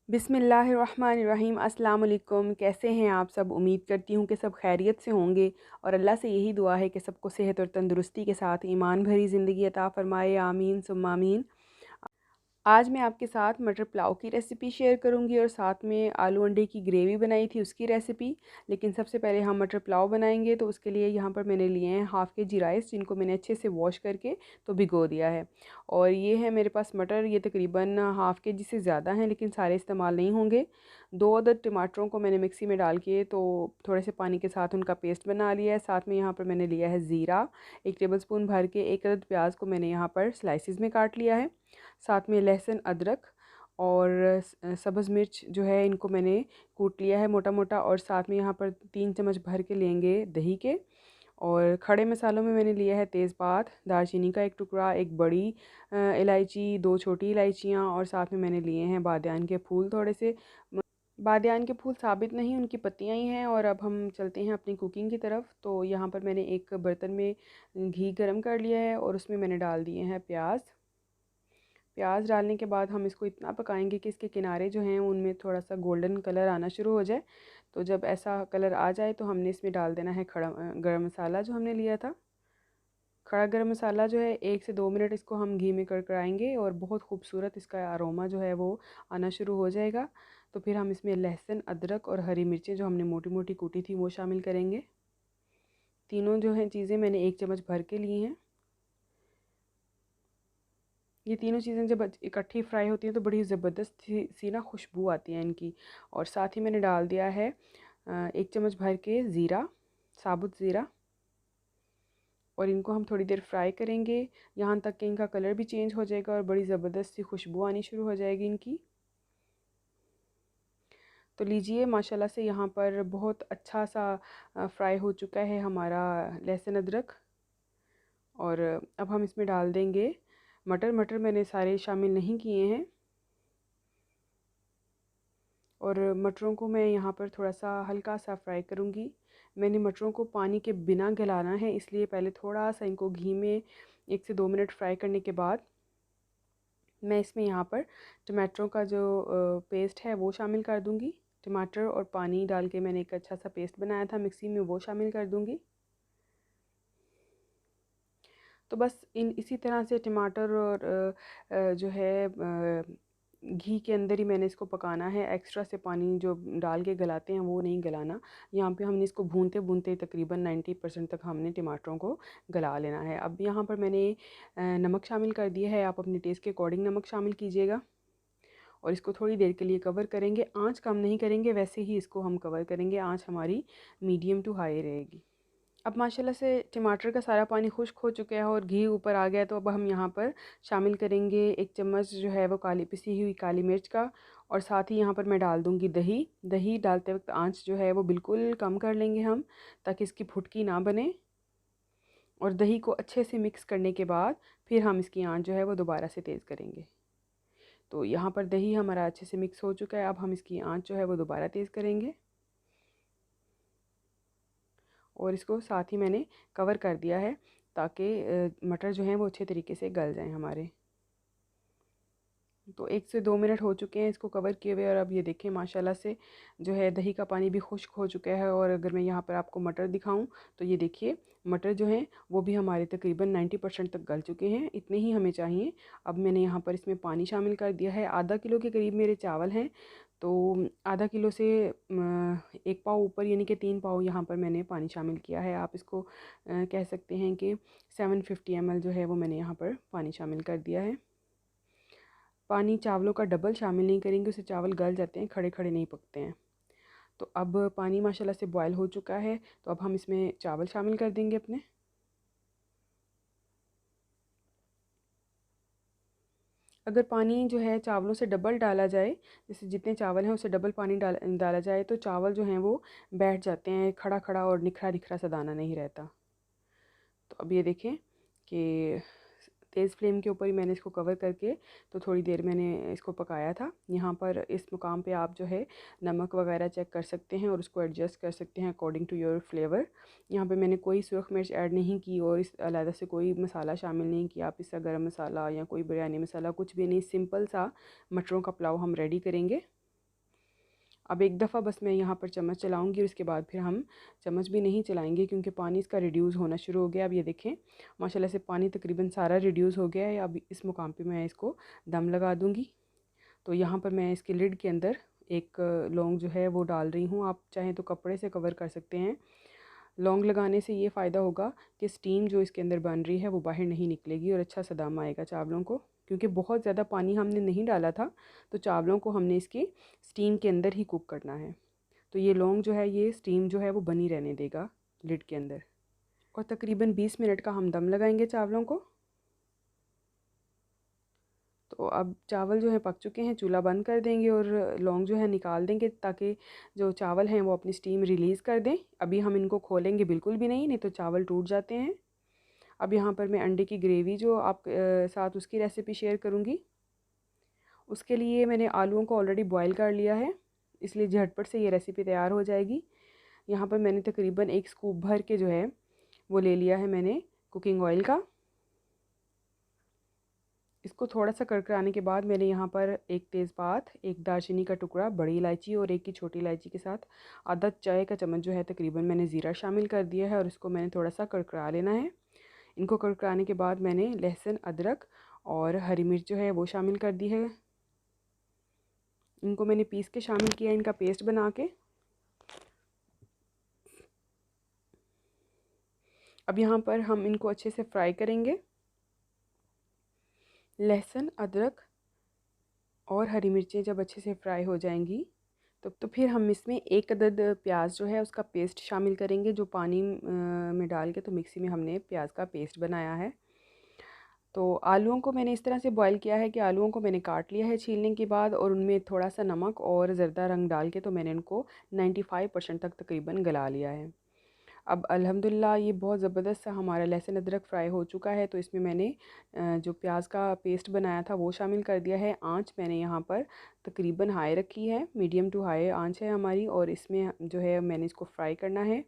बिस्मिल्लाहिर्रहमानिर्रहीम। अस्सलाम वालेकुम। कैसे हैं आप सब? उम्मीद करती हूँ कि सब खैरियत से होंगे और अल्लाह से यही दुआ है कि सबको सेहत और तंदुरुस्ती के साथ ईमान भरी ज़िंदगी अता फ़रमाए। आमीन सुम्मा आमीन। आज मैं आपके साथ मटर पुलाव की रेसिपी शेयर करूंगी और साथ में आलू अंडे की ग्रेवी बनाई थी उसकी रेसिपी। लेकिन सबसे पहले हम मटर पुलाव बनाएंगे, तो उसके लिए यहाँ पर मैंने लिए हैं हाफ़ के जी राइस, जिनको मैंने अच्छे से वॉश करके तो भिगो दिया है। और ये है मेरे पास मटर, ये तकरीबन हाफ़ के जी से ज़्यादा हैं, लेकिन सारे इस्तेमाल नहीं होंगे। 2 अदद टमाटरों को मैंने मिक्सी में डाल के तो थोड़े से पानी के साथ उनका पेस्ट बना लिया है। साथ में यहाँ पर मैंने लिया है ज़ीरा 1 टेबलस्पून भर के। 1 अदद प्याज को मैंने यहाँ पर स्लाइसिस में काट लिया है। साथ में लहसुन, अदरक और सब्ज़ मिर्च जो है, इनको मैंने कूट लिया है मोटा मोटा। और साथ में यहाँ पर 3 चम्मच भर के लेंगे दही के। और खड़े मसालों में मैंने लिया है तेज़पात, दालचीनी का 1 टुकड़ा, 1 बड़ी इलायची, 2 छोटी इलायचियाँ, और साथ में मैंने लिए हैं बादियान के फूल थोड़े से। बादियान के फूल साबित नहीं, उनकी पत्तियां ही हैं। और अब हम चलते हैं अपनी कुकिंग की तरफ। तो यहाँ पर मैंने एक बर्तन में घी गरम कर लिया है और उसमें मैंने डाल दिए हैं प्याज। प्याज डालने के बाद हम इसको इतना पकाएंगे कि इसके किनारे जो हैं उनमें थोड़ा सा गोल्डन कलर आना शुरू हो जाए। तो जब ऐसा कलर आ जाए तो हमने इसमें डाल देना है खड़ा गरम मसाला जो हमने लिया था। खड़ा गरम मसाला जो है 1 से 2 मिनट इसको हम घी में कड़कड़ाएंगे और बहुत खूबसूरत इसका अरोमा जो है वो आना शुरू हो जाएगा। तो फिर हम इसमें लहसुन, अदरक और हरी मिर्चें जो हमने मोटी मोटी कूटी थी वो शामिल करेंगे। तीनों जो हैं चीज़ें मैंने 1 चम्मच भर के ली हैं। ये तीनों चीज़ें जब इकट्ठी फ्राई होती हैं तो बड़ी ज़बरदस्त सी ना खुशबू आती है इनकी। और साथ ही मैंने डाल दिया है 1 चम्मच भर के ज़ीरा, साबुत ज़ीरा। और इनको हम थोड़ी देर फ्राई करेंगे, यहाँ तक कि इनका कलर भी चेंज हो जाएगा और बड़ी ज़बरदस्त सी खुशबू आनी शुरू हो जाएगी इनकी। तो लीजिए, माशाल्लाह से यहाँ पर बहुत अच्छा सा फ्राई हो चुका है हमारा लहसुन अदरक। और अब हम इसमें डाल देंगे मटर। मटर मैंने सारे शामिल नहीं किए हैं। और मटरों को मैं यहाँ पर थोड़ा सा हल्का सा फ्राई करूँगी। मैंने मटरों को पानी के बिना गलाना है, इसलिए पहले थोड़ा सा इनको घी में 1 से 2 मिनट फ्राई करने के बाद मैं इसमें यहाँ पर टमाटरों का जो पेस्ट है वो शामिल कर दूँगी। टमाटर और पानी डाल के मैंने एक अच्छा सा पेस्ट बनाया था मिक्सी में, वो शामिल कर दूँगी। तो बस इसी तरह से टमाटर और जो है घी के अंदर ही मैंने इसको पकाना है। एक्स्ट्रा से पानी जो डाल के गलाते हैं वो नहीं गलाना। यहाँ पे हमने इसको भूनते भूनते तकरीबन 90% तक हमने टमाटरों को गला लेना है। अब यहाँ पर मैंने नमक शामिल कर दिया है। आप अपने टेस्ट के अकॉर्डिंग नमक शामिल कीजिएगा। और इसको थोड़ी देर के लिए कवर करेंगे। आँच कम नहीं करेंगे, वैसे ही इसको हम कवर करेंगे। आँच हमारी मीडियम टू हाई रहेगी। अब माशाल्लाह से टमाटर का सारा पानी खुश्क हो चुका है और घी ऊपर आ गया। तो अब हम यहाँ पर शामिल करेंगे 1 चम्मच जो है वो पिसी हुई काली मिर्च का। और साथ ही यहाँ पर मैं डाल दूँगी दही। दही डालते वक्त आंच जो है वो बिल्कुल कम कर लेंगे हम, ताकि इसकी फुटकी ना बने। और दही को अच्छे से मिक्स करने के बाद फिर हम इसकी आंच जो है वो दोबारा से तेज़ करेंगे। तो यहाँ पर दही हमारा अच्छे से मिक्स हो चुका है। अब हम इसकी आंच जो है वो दोबारा तेज़ करेंगे और इसको साथ ही मैंने कवर कर दिया है, ताकि मटर जो हैं वो अच्छे तरीके से गल जाएं हमारे। तो 1 से 2 मिनट हो चुके हैं इसको कवर किए हुए। और अब ये देखें, माशाल्लाह से जो है दही का पानी भी खुश्क हो चुका है। और अगर मैं यहाँ पर आपको मटर दिखाऊं तो ये देखिए, मटर जो हैं वो भी हमारे तकरीबन 90% तक गल चुके हैं। इतने ही हमें चाहिए। अब मैंने यहाँ पर इसमें पानी शामिल कर दिया है। आधा किलो के करीब मेरे चावल हैं, तो आधा किलो से 1 पाव ऊपर, यानी कि 3 पाव यहाँ पर मैंने पानी शामिल किया है। आप इसको कह सकते हैं कि 750 ml जो है वो मैंने यहाँ पर पानी शामिल कर दिया है। पानी चावलों का डबल शामिल नहीं करेंगे, उससे चावल गल जाते हैं, खड़े खड़े नहीं पकते हैं। तो अब पानी माशाल्लाह से बॉयल हो चुका है। तो अब हम इसमें चावल शामिल कर देंगे अपने। अगर पानी जो है चावलों से डबल डाला जाए, जैसे जितने चावल हैं उससे डबल पानी डाला जाए, तो चावल जो हैं वो बैठ जाते हैं, खड़ा खड़ा और निखरा निखरा सा दाना नहीं रहता। तो अब ये देखें कि तेज़ फ्लेम के ऊपर ही मैंने इसको कवर करके तो थोड़ी देर मैंने इसको पकाया था। यहाँ पर इस मुकाम पे आप जो है नमक वगैरह चेक कर सकते हैं और उसको एडजस्ट कर सकते हैं अकॉर्डिंग टू योर फ्लेवर। यहाँ पे मैंने कोई सुरख मिर्च ऐड नहीं की और इस अलग से कोई मसाला शामिल नहीं किया। आप इसका गरम मसाला या कोई बिरयानी मसाला कुछ भी नहीं, सिंपल सा मटरों का पुलाव हम रेडी करेंगे। अब एक दफ़ा बस मैं यहाँ पर चम्मच चलाऊँगी और उसके बाद फिर हम चम्मच भी नहीं चलाएंगे क्योंकि पानी इसका रिड्यूस होना शुरू हो गया। अब ये देखें माशाल्लाह से पानी तकरीबन सारा रिड्यूस हो गया है। अब इस मुकाम पे मैं इसको दम लगा दूँगी। तो यहाँ पर मैं इसके लिड के अंदर एक लौंग जो है वो डाल रही हूँ। आप चाहें तो कपड़े से कवर कर सकते हैं। लौंग लगाने से ये फ़ायदा होगा कि स्टीम जो इसके अंदर बन रही है वो बाहर नहीं निकलेगी और अच्छा सा दम आएगा चावलों को, क्योंकि बहुत ज़्यादा पानी हमने नहीं डाला था। तो चावलों को हमने इसके स्टीम के अंदर ही कुक करना है। तो ये लौंग जो है ये स्टीम जो है वो बनी रहने देगा लिड के अंदर, और तकरीबन 20 मिनट का हम दम लगाएंगे चावलों को। तो अब चावल जो है पक चुके हैं, चूल्हा बंद कर देंगे और लौंग जो है निकाल देंगे ताकि जो चावल हैं वो अपनी स्टीम रिलीज़ कर दें। अभी हम इनको खोलेंगे बिल्कुल भी नहीं तो चावल टूट जाते हैं। अब यहाँ पर मैं अंडे की ग्रेवी जो आप साथ उसकी रेसिपी शेयर करूँगी। उसके लिए मैंने आलूओं को ऑलरेडी बॉयल कर लिया है, इसलिए झटपट से ये रेसिपी तैयार हो जाएगी। यहाँ पर मैंने तकरीबन 1 स्कूप भर के जो है वो ले लिया है मैंने कुकिंग ऑयल का। इसको थोड़ा सा करकराने के बाद मैंने यहाँ पर एक तेज़पात, एक दालचीनी का टुकड़ा, बड़ी इलायची और एक की छोटी इलायची के साथ आधा चाय का चम्मच जो है तकरीबन मैंने ज़ीरा शामिल कर दिया है और इसको मैंने थोड़ा सा करकरा लेना है। इनको करकराने के बाद मैंने लहसुन, अदरक और हरी मिर्च जो है वो शामिल कर दी है। इनको मैंने पीस के शामिल किया, इनका पेस्ट बना के। अब यहाँ पर हम इनको अच्छे से फ्राई करेंगे। लहसुन, अदरक और हरी मिर्चें जब अच्छे से फ्राई हो जाएंगी तो फिर हम इसमें एक अदद प्याज जो है उसका पेस्ट शामिल करेंगे, जो पानी में डाल के तो मिक्सी में हमने प्याज का पेस्ट बनाया है। तो आलूओं को मैंने इस तरह से बॉईल किया है कि आलूओं को मैंने काट लिया है छीलने के बाद, और उनमें थोड़ा सा नमक और ज़रदा रंग डाल के तो मैंने उनको 95% तक तकरीबन गला लिया है। अब अल्हम्दुलिल्लाह ये बहुत ज़बरदस्त सा हमारा लहसुन अदरक फ्राई हो चुका है। तो इसमें मैंने जो प्याज का पेस्ट बनाया था वो शामिल कर दिया है। आंच मैंने यहाँ पर तकरीबन हाई रखी है, मीडियम टू हाई आंच है हमारी, और इसमें जो है मैंने इसको फ्राई करना है।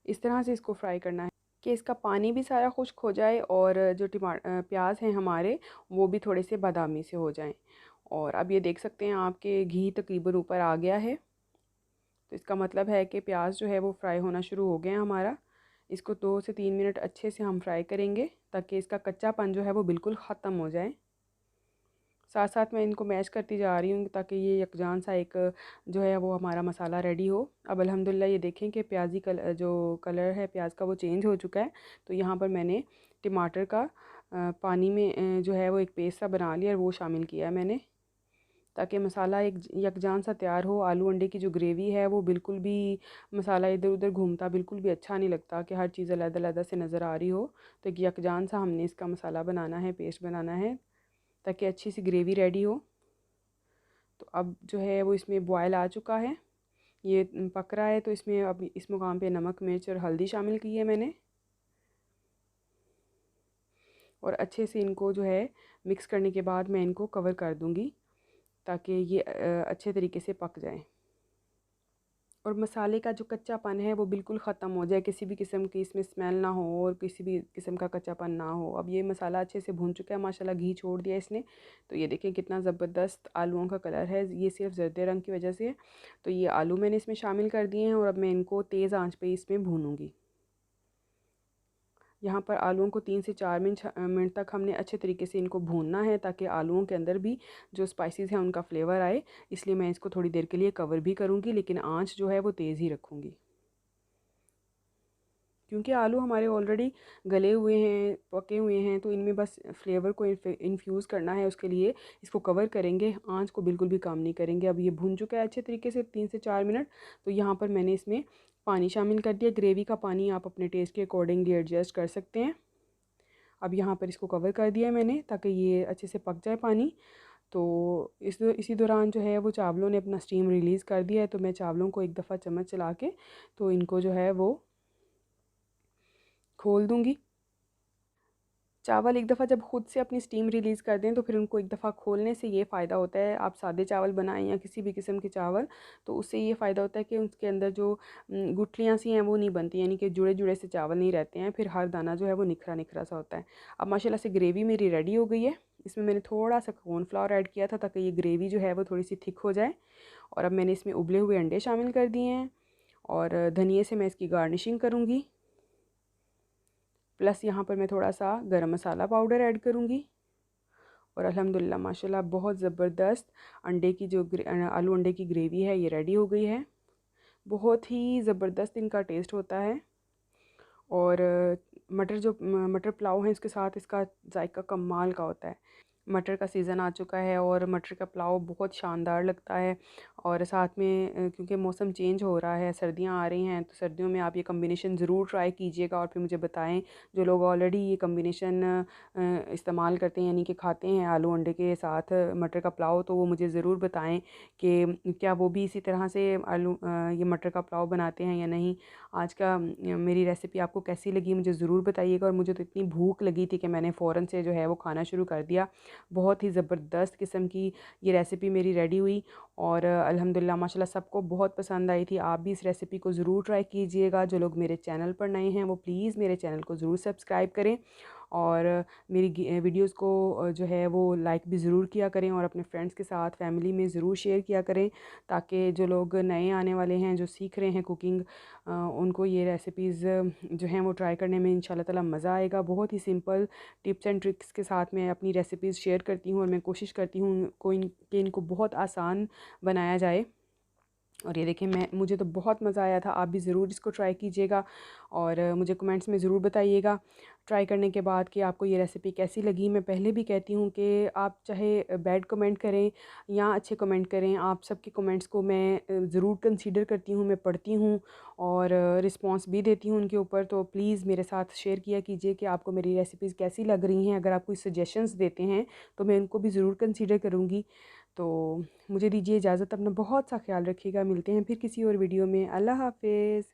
इस तरह से इसको फ्राई करना है कि इसका पानी भी सारा खुश्क हो जाए और जो प्याज हैं हमारे वो भी थोड़े से बादामी से हो जाएं। और अब ये देख सकते हैं आपके घी तकरीबन ऊपर आ गया है, तो इसका मतलब है कि प्याज जो है वो फ्राई होना शुरू हो गया हमारा। इसको 2 से 3 मिनट अच्छे से हम फ्राई करेंगे ताकि इसका कच्चापन जो है वो बिल्कुल ख़त्म हो जाए। साथ साथ मैं इनको मैश करती जा रही हूँ ताकि ये यकजान सा एक जो है वो हमारा मसाला रेडी हो। अब अल्हम्दुलिल्लाह ये देखें कि प्याजी जो कलर है प्याज का वो चेंज हो चुका है। तो यहाँ पर मैंने टमाटर का पानी में जो है वो एक पेस्ट सा बना लिया और वो शामिल किया है मैंने, ताकि मसाला एक यकजान सा तैयार हो। आलू अंडे की जो ग्रेवी है वो बिल्कुल भी मसाला इधर उधर घूमता बिल्कुल भी अच्छा नहीं लगता कि हर चीज़ अलग-अलग से नज़र आ रही हो। तो एक यकजान सा हमने इसका मसाला बनाना है, पेस्ट बनाना है ताकि अच्छी सी ग्रेवी रेडी हो। तो अब जो है वो इसमें बॉयल आ चुका है, ये पक रहा है। तो इसमें अब इस मुकाम पे नमक, मिर्च और हल्दी शामिल की है मैंने, और अच्छे से इनको जो है मिक्स करने के बाद मैं इनको कवर कर दूँगी ताकि ये अच्छे तरीके से पक जाए और मसाले का जो कच्चापन है वो बिल्कुल ख़त्म हो जाए, किसी भी किस्म की इसमें स्मेल ना हो और किसी भी किस्म का कच्चापन ना हो। अब ये मसाला अच्छे से भून चुका है माशाल्लाह, घी छोड़ दिया इसने। तो ये देखें कितना ज़बरदस्त आलूओं का कलर है, ये सिर्फ जर्दे रंग की वजह से है। तो ये आलू मैंने इसमें शामिल कर दिए हैं और अब मैं इनको तेज़ आंच पे इसमें भूनूँगी। यहाँ पर आलूओं को 3 से 4 मिनट तक हमने अच्छे तरीके से इनको भूनना है ताकि आलूओं के अंदर भी जो स्पाइसेस हैं उनका फ्लेवर आए। इसलिए मैं इसको थोड़ी देर के लिए कवर भी करूँगी, लेकिन आंच जो है वो तेज़ ही रखूँगी क्योंकि आलू हमारे ऑलरेडी गले हुए हैं, पके हुए हैं। तो इनमें बस फ्लेवर को इन्फ्यूज़ करना है, उसके लिए इसको कवर करेंगे, आंच को बिल्कुल भी कम नहीं करेंगे। अब ये भून चुका है अच्छे तरीके से 3 से 4 मिनट। तो यहाँ पर मैंने इसमें पानी शामिल कर दिया, ग्रेवी का पानी आप अपने टेस्ट के अकॉर्डिंगली एडजस्ट कर सकते हैं। अब यहाँ पर इसको कवर कर दिया है मैंने ताकि ये अच्छे से पक जाए पानी। तो इसी दौरान जो है वो चावलों ने अपना स्टीम रिलीज़ कर दिया है। तो मैं चावलों को एक दफ़ा चम्मच चला के तो इनको जो है वो खोल दूँगी। चावल एक दफ़ा जब ख़ुद से अपनी स्टीम रिलीज़ कर दें तो फिर उनको एक दफ़ा खोलने से ये फ़ायदा होता है, आप सादे चावल बनाएं या किसी भी किस्म के चावल, तो उससे ये फ़ायदा होता है कि उसके अंदर जो गुठलियाँ सी हैं वो नहीं बनती, यानी कि जुड़े जुड़े से चावल नहीं रहते हैं, फिर हर दाना जो है वो निखरा निखरा सा होता है। अब माशाल्लाह से ग्रेवी मेरी रेडी हो गई है। इसमें मैंने थोड़ा सा कॉर्नफ्लावर ऐड किया था ताकि ये ग्रेवी जो है वो थोड़ी सी थिक हो जाए। और अब मैंने इसमें उबले हुए अंडे शामिल कर दिए हैं और धनिए से मैं इसकी गार्निशिंग करूँगी। प्लस यहाँ पर मैं थोड़ा सा गरम मसाला पाउडर ऐड करूँगी। और अल्हम्दुलिल्लाह माशाल्लाह बहुत ज़बरदस्त अंडे की जो आलू अंडे की ग्रेवी है ये रेडी हो गई है। बहुत ही ज़बरदस्त इनका टेस्ट होता है। और मटर पुलाव है इसके साथ इसका जायका कमाल का होता है। मटर का सीज़न आ चुका है और मटर का पुलाव बहुत शानदार लगता है। और साथ में क्योंकि मौसम चेंज हो रहा है, सर्दियां आ रही हैं, तो सर्दियों में आप ये कम्बिनेशन ज़रूर ट्राई कीजिएगा और फिर मुझे बताएं। जो लोग ऑलरेडी ये कम्बिनेशन इस्तेमाल करते हैं यानी कि खाते हैं आलू अंडे के साथ मटर का पुलाव, तो वो मुझे ज़रूर बताएं कि क्या वो भी इसी तरह से ये मटर का पुलाव बनाते हैं या नहीं। आज का मेरी रेसिपी आपको कैसी लगी मुझे ज़रूर बताइएगा। और मुझे तो इतनी भूख लगी थी कि मैंने फ़ौरन से जो है वो खाना शुरू कर दिया। बहुत ही ज़बरदस्त किस्म की ये रेसिपी मेरी रेडी हुई और अल्हम्दुलिल्लाह माशाल्लाह सबको बहुत पसंद आई थी। आप भी इस रेसिपी को ज़रूर ट्राई कीजिएगा। जो लोग मेरे चैनल पर नए हैं वो प्लीज़ मेरे चैनल को ज़रूर सब्सक्राइब करें और मेरी वीडियोस को जो है वो लाइक भी ज़रूर किया करें और अपने फ्रेंड्स के साथ फैमिली में ज़रूर शेयर किया करें, ताकि जो लोग नए आने वाले हैं जो सीख रहे हैं कुकिंग उनको ये रेसिपीज़ जो हैं वो ट्राई करने में इंशाल्लाह ताला मज़ा आएगा। बहुत ही सिंपल टिप्स एंड ट्रिक्स के साथ मैं अपनी रेसिपीज़ शेयर करती हूँ और मैं कोशिश करती हूँ कि इनको बहुत आसान बनाया जाए। और ये देखिए मुझे तो बहुत मज़ा आया था। आप भी ज़रूर इसको ट्राई कीजिएगा और मुझे कमेंट्स में ज़रूर बताइएगा ट्राई करने के बाद कि आपको ये रेसिपी कैसी लगी। मैं पहले भी कहती हूँ कि आप चाहे बैड कमेंट करें या अच्छे कमेंट करें, आप सबके कमेंट्स को मैं ज़रूर कंसीडर करती हूँ, मैं पढ़ती हूँ और रिस्पॉन्स भी देती हूँ उनके ऊपर। तो प्लीज़ मेरे साथ शेयर किया कीजिए कि आपको मेरी रेसिपीज़ कैसी लग रही हैं। अगर आप कोई सजेशंस देते हैं तो मैं उनको भी ज़रूर कंसीडर करूँगी। तो मुझे दीजिए इजाज़त, अपना बहुत सा ख्याल रखिएगा। मिलते हैं फिर किसी और वीडियो में। अल्लाह हाफ़िज़।